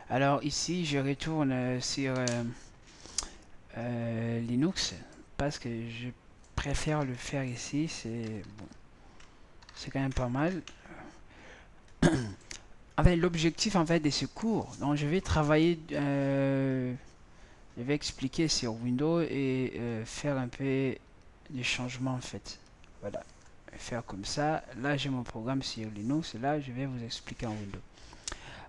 Alors ici, je retourne sur Linux parce que je préfère le faire ici. C'est bon, c'est quand même pas mal. En fait, l'objectif en fait de ce cours, donc je vais travailler, je vais expliquer sur Windows et faire un peu de changement en fait. Voilà, faire comme ça. Là, j'ai mon programme sur Linux. Là, je vais vous expliquer en Windows.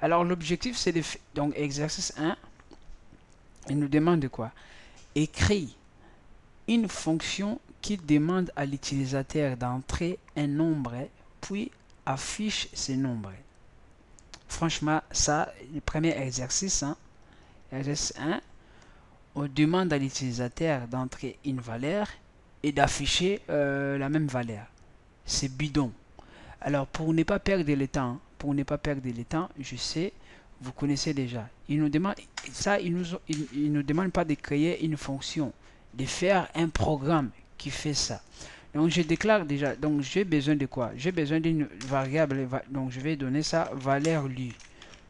Alors, l'objectif, c'est de donc exercice 1. Il nous demande de quoi? Écrit une fonction qui demande à l'utilisateur d'entrer un nombre, puis affiche ce nombre. Franchement, ça, le premier exercice, hein, exercice 1, on demande à l'utilisateur d'entrer une valeur et d'afficher la même valeur. C'est bidon. Alors, pour ne pas perdre le temps, je sais, vous connaissez déjà. Il nous demande, ça, il nous demande pas de créer une fonction, de faire un programme qui fait ça. Donc, je déclare déjà, donc j'ai besoin de quoi? J'ai besoin d'une variable, donc je vais donner ça valeur lu.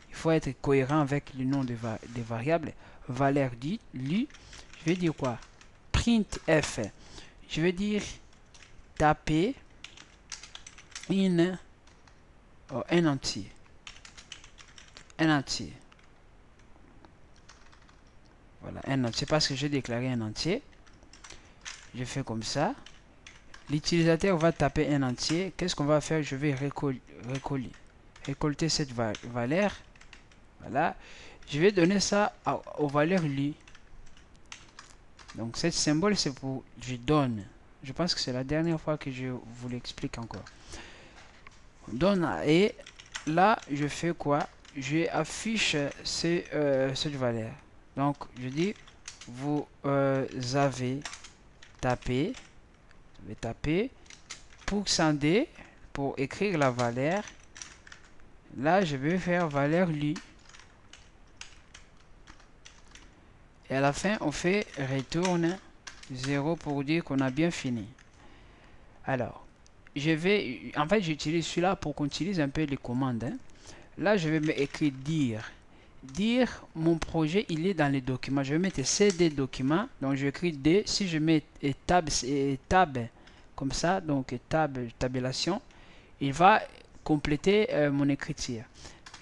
Il faut être cohérent avec le nom des variables. Valeur lu, je vais dire quoi? Printf. Je vais dire taper une, oh, un entier. Un entier. Voilà, un entier parce que j'ai déclaré un entier. Je fais comme ça. L'utilisateur va taper un entier. Qu'est-ce qu'on va faire? Je vais récolter cette valeur. Voilà. Je vais donner ça aux valeurs lu. Donc, ce symbole, c'est pour je donne. Je pense que c'est la dernière fois que je vous l'explique encore. Donne et là, je fais quoi? Je affiche cette valeur. Donc, je dis, vous avez tapé, %d pour écrire la valeur. Là, je vais faire valeur lu. Et à la fin, on fait retourne 0 pour dire qu'on a bien fini. Alors, en fait, j'utilise celui-là pour qu'on utilise un peu les commandes, hein. Là, je vais écrire dire. Dire, mon projet, il est dans les documents. Je vais mettre cd document. Donc, je écris D. Si je mets tab comme ça, donc tabulation, il va compléter mon écriture.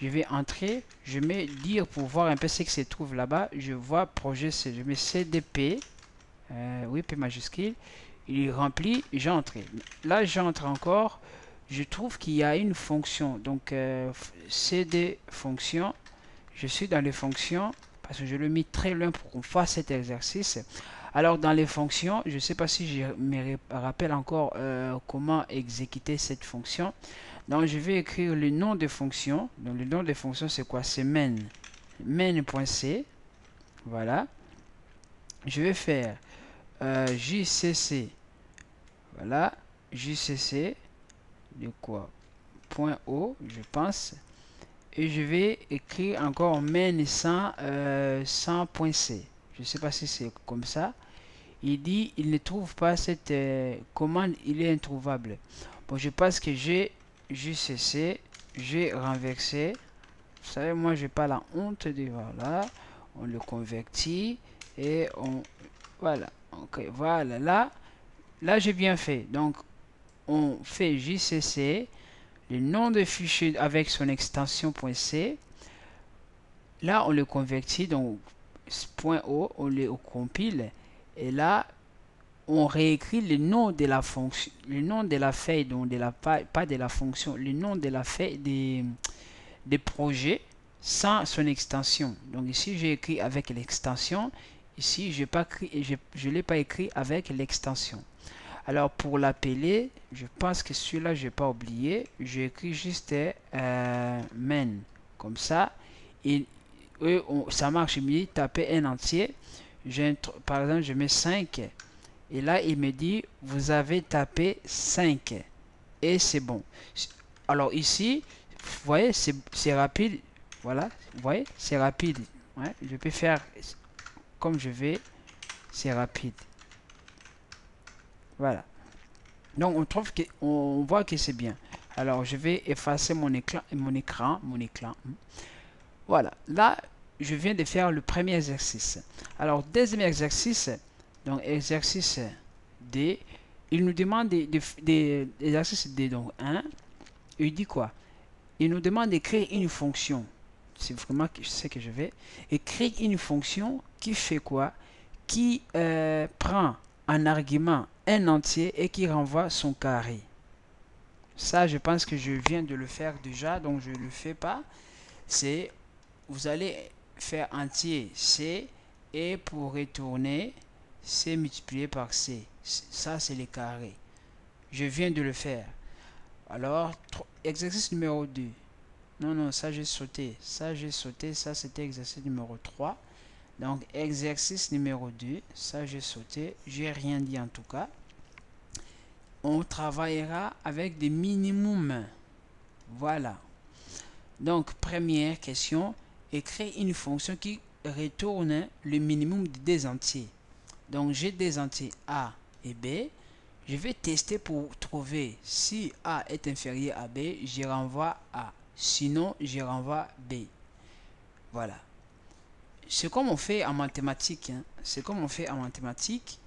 Je vais entrer, je mets dire pour voir un peu ce qui se trouve là-bas. Je vois projet, je mets cdp, oui, P majuscule. Il remplit, j'entre. Là, j'entre encore. Je trouve qu'il y a une fonction. Donc, cd fonction. Je suis dans les fonctions parce que je le mis très loin pour qu'on fasse cet exercice. Alors, dans les fonctions, je ne sais pas si je me rappelle encore comment exécuter cette fonction. Donc, je vais écrire le nom de fonction. Donc, le nom de fonction, c'est quoi? C'est main. Main.c. Voilà. Je vais faire JCC. Voilà. JCC. De quoi? .o, je pense. Et je vais écrire encore main sans.c. Je ne sais pas si c'est comme ça. Il dit il ne trouve pas cette commande, il est introuvable. Bon, je pense que j'ai JCC, j'ai renversé. Vous savez, moi, j'ai pas la honte de voilà. On le convertit et on voilà. Ok, voilà. Là, j'ai bien fait. Donc, on fait JCC, le nom de fichier avec son extension .c. Là, on le convertit, donc .o, on le compile. Et là, on réécrit le nom de la fonction, le nom de la feuille, donc pas de la fonction, le nom de la feuille des projets sans son extension. Donc ici, j'ai écrit avec l'extension. Ici, je ne l'ai pas écrit avec l'extension. Alors, pour l'appeler, je pense que celui-là, je n'ai pas oublié. J'ai écrit juste main. Comme ça. Et ça marche mieux. Taper un entier. Par exemple, je mets 5. Et là, il me dit, vous avez tapé 5. Et c'est bon. Alors ici, vous voyez, c'est rapide. Voilà, vous voyez, c'est rapide. Ouais, je peux faire comme je vais. C'est rapide. Voilà. Donc on voit que c'est bien. Alors je vais effacer mon écran. Voilà, là, je viens de faire le premier exercice. Alors, deuxième exercice, donc exercice D, il nous demande des exercices D, donc 1, il dit quoi? Il nous demande d'écrire une fonction. C'est vraiment ce que je vais. Écrire une fonction qui fait quoi? Qui prend en argument un entier et qui renvoie son carré. Ça, je pense que je viens de le faire déjà, donc je ne le fais pas. C'est, vous allez faire entier C et pour retourner, C multiplié par C. Ça, c'est les carrés. Je viens de le faire. Alors, exercice numéro 2. Non, non, ça j'ai sauté. Ça j'ai sauté. Ça c'était exercice numéro 3. Donc, exercice numéro 2. Ça j'ai sauté. J'ai rien dit en tout cas. On travaillera avec des minimums. Voilà. Donc, première question. Écrire une fonction qui retourne le minimum de deux entiers. Donc, j'ai des entiers A et B. Je vais tester pour trouver si A est inférieur à B. Je renvoie A. Sinon, je renvoie B. Voilà. C'est comme on fait en mathématiques. Hein. C'est comme on fait en mathématiques.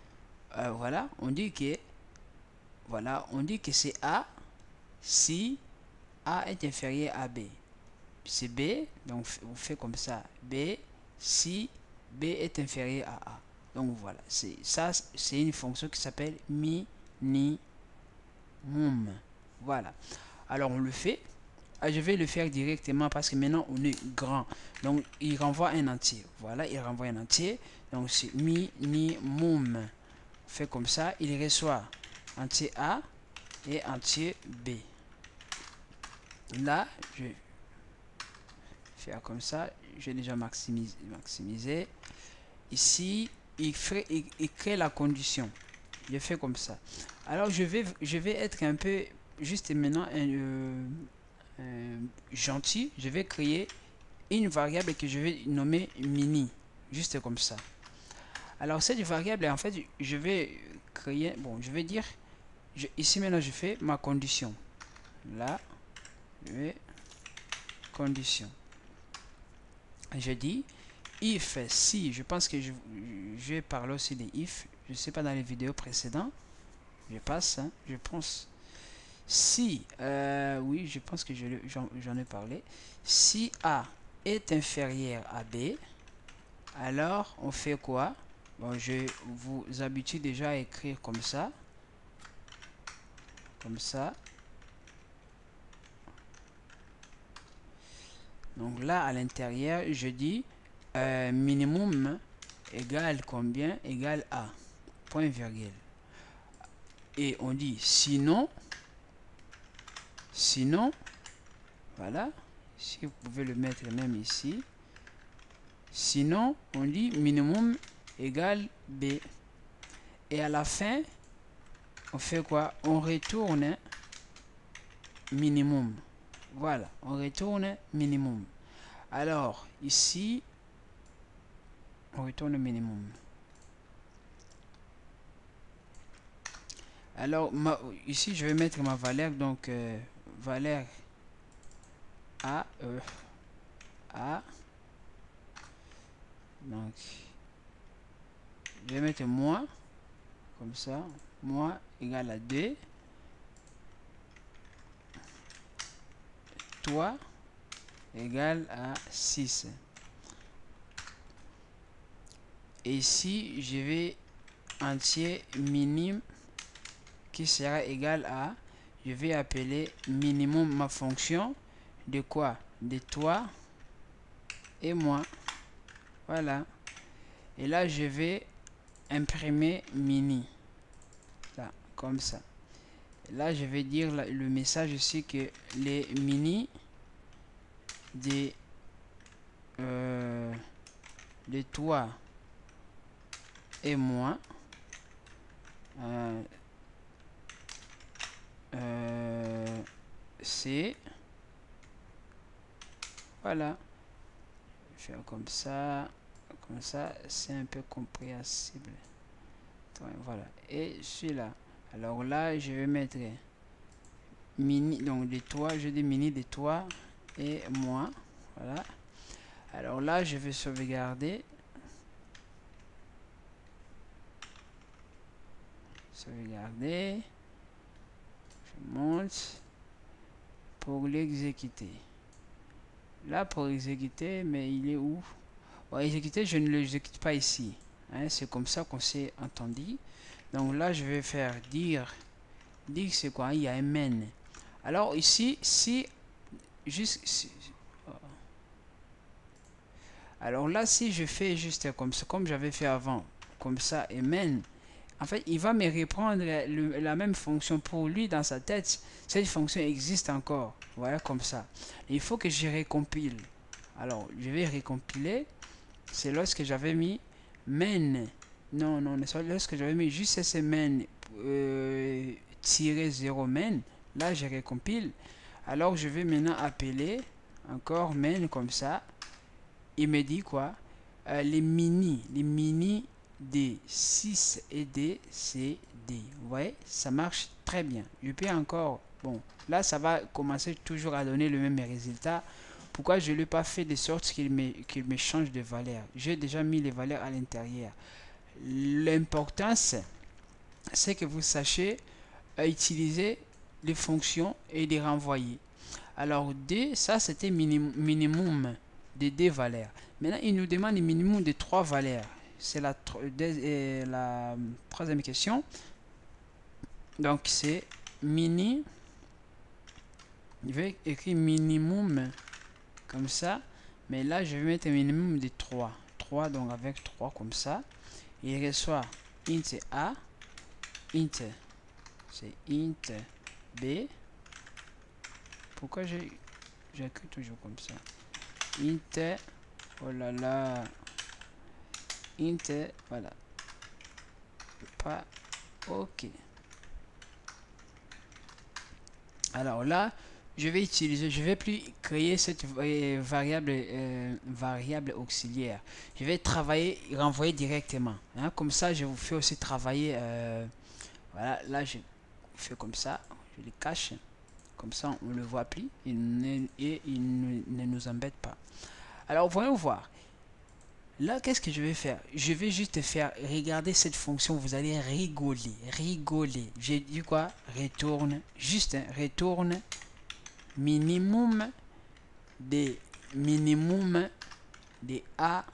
Voilà. On dit que voilà, on dit que c'est A si A est inférieur à B. C'est B, donc on fait comme ça. B si B est inférieur à A. Donc voilà, ça c'est une fonction qui s'appelle minimum. Voilà. Alors on le fait. Je vais le faire directement parce que maintenant on est grand. Donc il renvoie un entier. Voilà, il renvoie un entier. Donc c'est minimum. On fait comme ça. Il reçoit entier A et entier B. Là, je vais faire comme ça. J'ai déjà maximisé. Ici, il crée la condition. Je fais comme ça. Alors je vais être un peu juste maintenant gentil. Je vais créer une variable que je vais nommer mini, juste comme ça. Alors cette variable, en fait, je vais créer, bon, je vais dire, ici maintenant je fais ma condition. Là, je vais condition. Je dis if si, je pense que je vais parler aussi des if, je sais pas dans les vidéos précédentes, je passe, hein, je pense. Si, oui, je pense que j'en ai parlé. Si A est inférieur à B, alors on fait quoi? Bon, je vous habitue déjà à écrire comme ça. Comme ça. Donc là, à l'intérieur, je dis minimum égale combien? Égale A. Point virgule. Et on dit sinon, voilà. Si vous pouvez le mettre même ici. Sinon, on dit minimum égale B. Et à la fin, on fait quoi? On retourne minimum. Voilà, on retourne minimum. Alors, ici, on retourne minimum. Alors, ici, je vais mettre ma valeur, donc, valeur A, A. Donc, je vais mettre moins, comme ça, moins égale à 2. Toi égale à 6. Et ici, je vais entier minime qui sera égal à, je vais appeler minimum ma fonction de quoi? De toi et moi. Voilà. Et là, je vais imprimer mini. Là, comme ça. Et là, je vais dire le message ici que les mini de toi et moi c'est voilà, faire comme ça c'est un peu compréhensible. Voilà, et celui-là, alors là je vais mettre mini, donc de toi, je dis mini de toi et moi, voilà. Alors là, je vais sauvegarder. Sauvegarder. Je monte pour l'exécuter. Là, pour exécuter, mais il est où? Bon, exécuter, je ne l'exécute pas ici. Hein, c'est comme ça qu'on s'est entendu. Donc là, je vais faire dire. Dire, c'est quoi? Il y a un main. Alors ici, si juste alors là, si je fais juste comme ça, comme j'avais fait avant, comme ça, et main, en fait, il va me reprendre la même fonction pour lui dans sa tête. Cette fonction existe encore. Voilà, comme ça. Il faut que je recompile. Alors, je vais recompiler. C'est lorsque j'avais mis main. Non, non, c'est lorsque j'avais mis juste ce main tirer 0 main. Là, je recompile. Alors, je vais maintenant appeler encore main comme ça. Il me dit quoi? Les mini D 6 et D, c'est D. Vous voyez, ça marche très bien. Je peux encore, bon, là ça va commencer toujours à donner le même résultat. Pourquoi je ne l'ai pas fait de sorte qu'il me change de valeur? J'ai déjà mis les valeurs à l'intérieur. L'importance, c'est que vous sachiez utiliser les fonctions et les renvoyer. Alors D, ça c'était minimum de 2 valeurs. Maintenant, il nous demande le minimum de 3 valeurs. C'est la troisième question. Donc, c'est mini. Je vais écrire minimum comme ça. Mais là, je vais mettre un minimum de 3. 3, donc avec 3 comme ça. Il reçoit int A. Int, c'est int B. Pourquoi j'écris toujours comme ça? Int, oh là là, int, voilà, pas ok. Alors là, je vais plus créer cette variable auxiliaire. Je vais travailler, renvoyer directement. Hein, comme ça, je vous fais aussi travailler. Voilà, là, je fais comme ça, je le cache. Comme ça, on le voit plus et il ne nous embête pas. Alors, voyons voir. Là, qu'est-ce que je vais faire? Je vais juste faire regarder cette fonction. Vous allez rigoler. Rigoler. J'ai dit quoi? Retourne. Juste retourne minimum des A,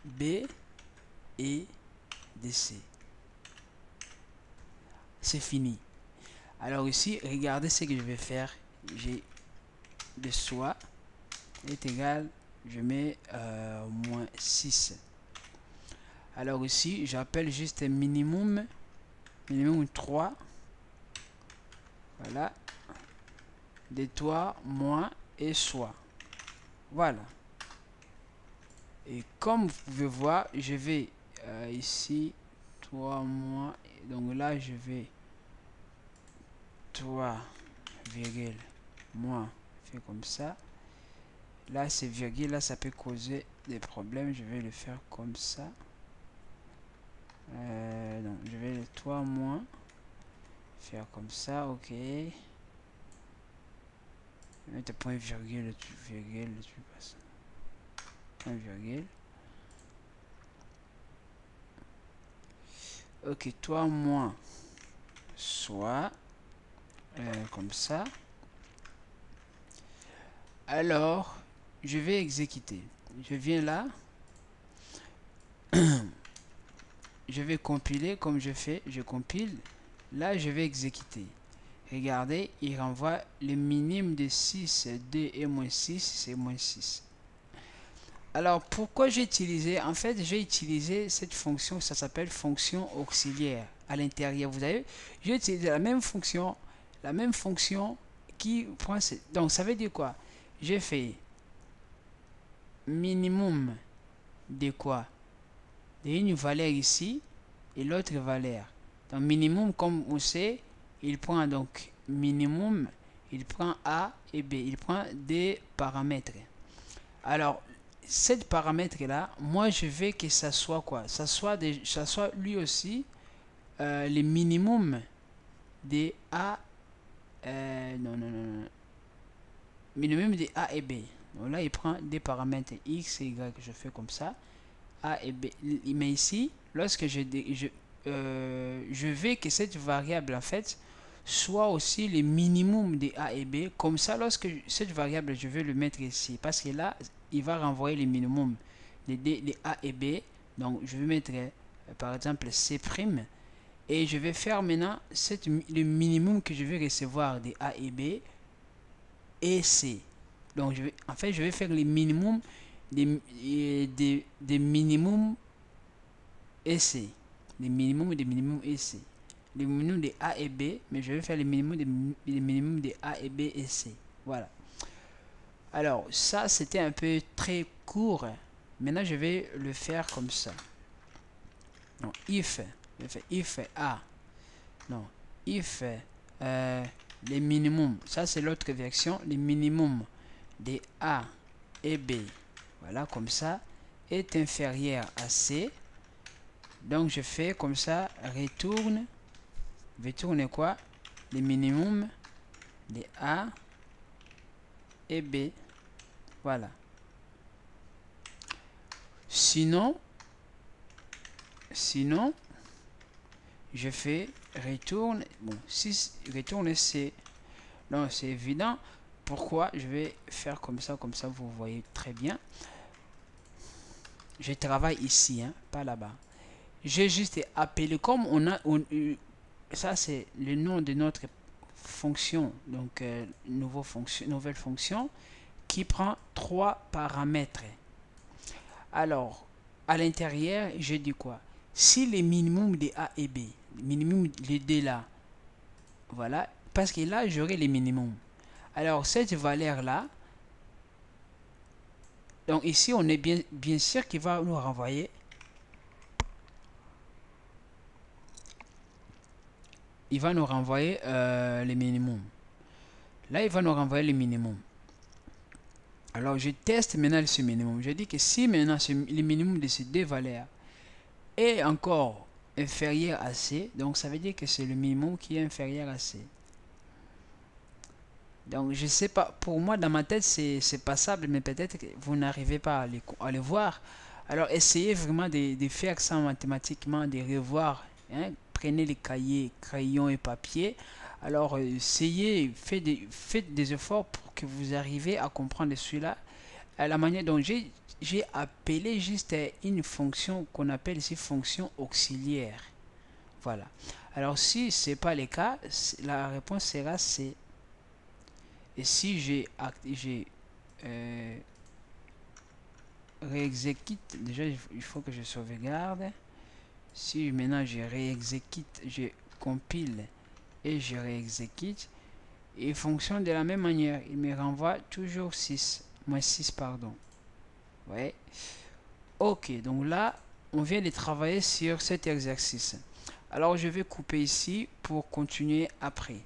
B et de C. C'est fini. Alors ici, regardez ce que je vais faire. J'ai de soit est égal, je mets moins 6. Alors ici, j'appelle juste minimum 3. Voilà. De toi, moins et soit. Voilà. Et comme vous pouvez voir, je vais ici, toi, moins. Donc là, je vais 3, virgule, moins. Fait comme ça. Là, c'est virgule. Là, ça peut causer des problèmes. Je vais le faire comme ça. Donc, je vais le 3 moins. Faire comme ça, ok. Mettre point virgule, virgule, tu passes. Point virgule. Ok, toi moins. Soit. Comme ça. Alors, je vais exécuter. Je viens là. Je vais compiler comme je fais. Je compile. Là, je vais exécuter. Regardez, il renvoie le minimum de 6, 2 et moins 6, c'est moins 6. Alors, pourquoi j'ai utilisé? En fait, j'ai utilisé cette fonction, ça s'appelle fonction auxiliaire à l'intérieur. Vous avez, j'ai utilisé la même fonction qui prend... Donc, ça veut dire quoi? J'ai fait minimum de quoi? Une valeur ici et l'autre valeur. Donc, minimum, comme on sait, il prend donc minimum, il prend A et B, il prend des paramètres. Alors, cette paramètre là, moi je veux que ça soit quoi? Ça soit lui aussi le minimum des A, non, minimum des A et B. Donc là, il prend des paramètres X et Y. Je fais comme ça. A et B. Mais ici, lorsque je veux que cette variable, en fait, soit aussi le minimum de A et B. Comme ça, lorsque cette variable, je vais le mettre ici. Parce que là, il va renvoyer le minimum de A et B. Donc, je vais mettre, par exemple, C'. Et je vais faire maintenant le minimum que je vais recevoir de A et B et C. Donc, en fait, je vais faire le minimum des minimums et C. Les minimums des minimums et C. Les minimums de A et B, mais je vais faire les minimums de A et B et C. Voilà. Alors, ça, c'était un peu très court. Maintenant, je vais le faire comme ça. Donc, if A. Non, if les minimums, ça c'est l'autre version, les minimums de A et B, voilà, comme ça, est inférieur à C. Donc je fais comme ça, retourne quoi? Les minimums de A et B. Voilà. Sinon, je fais retourne. Bon, si retourne C. Donc c'est évident. Pourquoi? Je vais faire comme ça vous voyez très bien. Je travaille ici, hein, pas là-bas. J'ai juste appelé comme ça c'est le nom de notre fonction, donc nouvelle fonction qui prend 3 paramètres. Alors à l'intérieur, je dis quoi? Si les minimums de A et B, minimum les deux là, voilà, parce que là j'aurai les minimums. Alors cette valeur là, donc ici on est bien sûr qu'il va nous renvoyer. Il va nous renvoyer les minimums. Là, il va nous renvoyer les minimums. Alors, je teste maintenant ce minimum. Je dis que si maintenant le minimum de ces deux valeurs est encore inférieur à C, donc ça veut dire que c'est le minimum qui est inférieur à C. Donc, je sais pas, pour moi, dans ma tête, c'est passable, mais peut-être que vous n'arrivez pas à le voir. Alors, essayez vraiment de faire ça mathématiquement, de revoir. Hein. Prenez les cahiers, crayons et papier. Alors, essayez, faites des efforts pour que vous arriviez à comprendre celui-là. À la manière dont j'ai appelé juste une fonction qu'on appelle ici fonction auxiliaire. Voilà. Alors, si ce n'est pas le cas, la réponse sera C. Et si j'ai réexécute, déjà il faut que je sauvegarde. Si maintenant je réexécute, je compile et je réexécute, il fonctionne de la même manière. Il me renvoie toujours 6, moins 6 pardon. Ouais. Ok, donc là, on vient de travailler sur cet exercice. Alors je vais couper ici pour continuer après.